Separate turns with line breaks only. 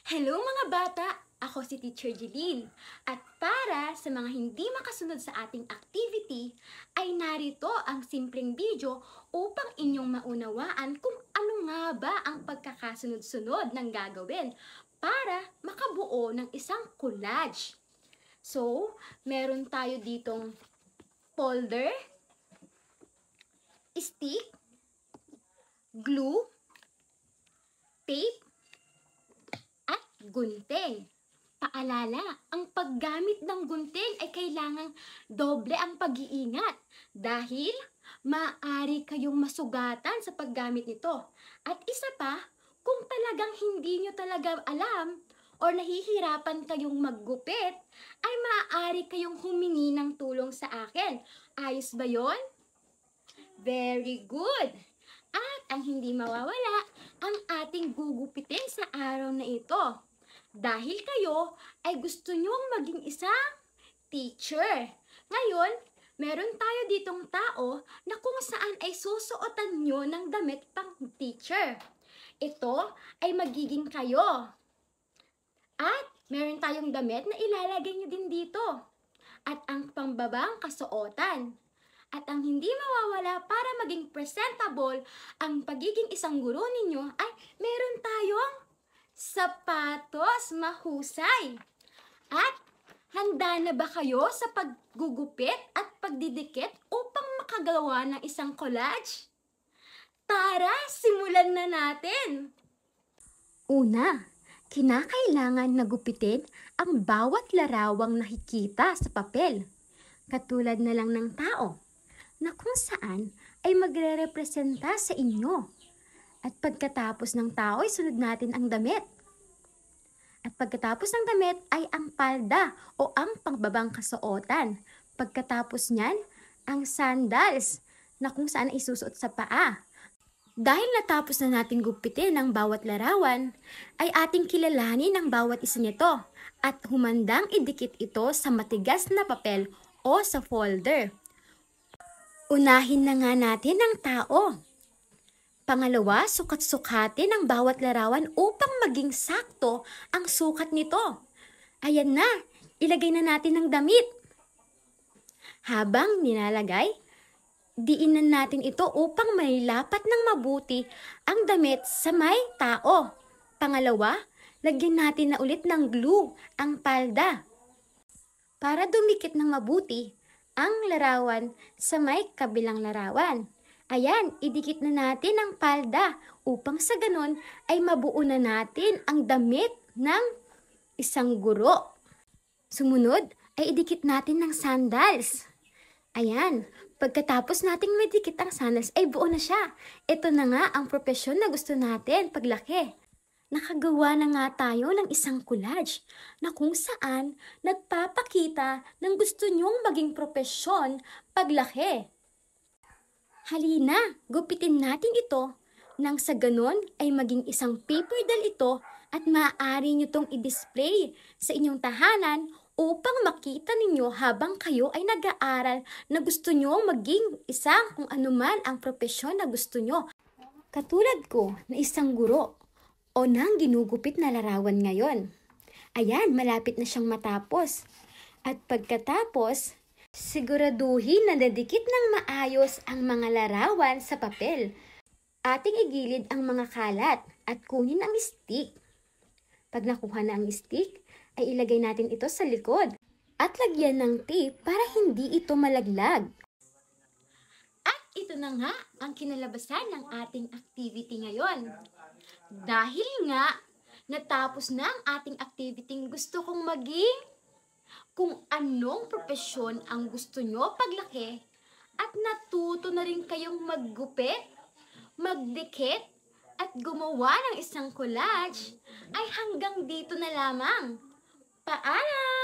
Hello mga bata! Ako si Teacher Jeline. At para sa mga hindi makasunod sa ating activity, ay narito ang simpleng video upang inyong maunawaan kung ano nga ba ang pagkakasunod-sunod ng gagawin para makabuo ng isang collage. So, meron tayo ditong folder, stick, glue, tape, at gunting. Paalala, ang paggamit ng gunting ay kailangang doble ang pag-iingat dahil maaari kayong masugatan sa paggamit nito. At isa pa, kung talagang hindi nyo talaga alam o nahihirapan kayong maggupit, ay maaari kayong humingi ng tulong sa akin. Ayos ba yon? Very good! At ang hindi mawawala, ang ating gugupitin sa araw na ito. Dahil kayo ay gusto nyong maging isang teacher. Ngayon, meron tayo ditong tao na kung saan ay susuotan nyo ng damit pang teacher. Ito ay magiging kayo. At meron tayong damit na ilalagay nyo din dito. At ang pambabang kasuotan. At ang hindi mawawala para maging presentable ang pagiging isang guro ninyo ay meron tayong sapatos mahusay. At handa na ba kayo sa paggugupit at pagdidikit upang makagawa ng isang collage? Tara, simulan na natin! Una, kinakailangan na gupitin ang bawat larawang nakikita sa papel. Katulad na lang ng tao na kung saan ay magre-representa sa inyo. At pagkatapos ng tao ay sunod natin ang damit. At pagkatapos ng damit ay ang palda o ang pangbabang kasuotan. Pagkatapos niyan, ang sandals na kung saan ay isusuot sa paa. Dahil natapos na natin gupitin ang bawat larawan, ay ating kilalanin ang bawat isa nito at humandang idikit ito sa matigas na papel o sa folder. Unahin na nga natin ang tao. Pangalawa, sukat-sukatin ang bawat larawan upang maging sakto ang sukat nito. Ayan na, ilagay na natin ang damit. Habang nilalagay, diinan natin ito upang mailapat ng mabuti ang damit sa may tao. Pangalawa, lagyan natin na ulit ng glue ang palda para dumikit ng mabuti ang larawan sa may kabilang larawan. Ayan, idikit na natin ang palda upang sa ganun ay mabuo na natin ang damit ng isang guro. Sumunod ay idikit natin ng sandals. Ayan, pagkatapos nating madikit ang sandals ay buo na siya. Ito na nga ang propesyon na gusto natin paglaki. Nakagawa na nga tayo ng isang collage na kung saan nagpapakita ng gusto nyong maging propesyon paglaki. Halina, gupitin natin ito nang sa ganon ay maging isang paper doll ito at maaari nyo itong i-display sa inyong tahanan upang makita ninyo habang kayo ay nag-aaral na gusto nyo maging isang kung anuman ang propesyon na gusto nyo. Katulad ko na isang guro o nang ginugupit na larawan ngayon. Ayan, malapit na siyang matapos. At pagkatapos, siguraduhin na dadikit ng maayos ang mga larawan sa papel. Ating igilid ang mga kalat at kunin ang stick. Pag nakuha na ang stick, ay ilagay natin ito sa likod at lagyan ng tape para hindi ito malaglag. At ito na nga ang kinalabasan ng ating activity ngayon. Dahil nga natapos na ang ating activity, gusto kong maging kung anong propesyon ang gusto nyo paglaki at natuto na rin kayong maggupit, magdikit at gumawa ng isang collage ay hanggang dito na lamang. Paalam!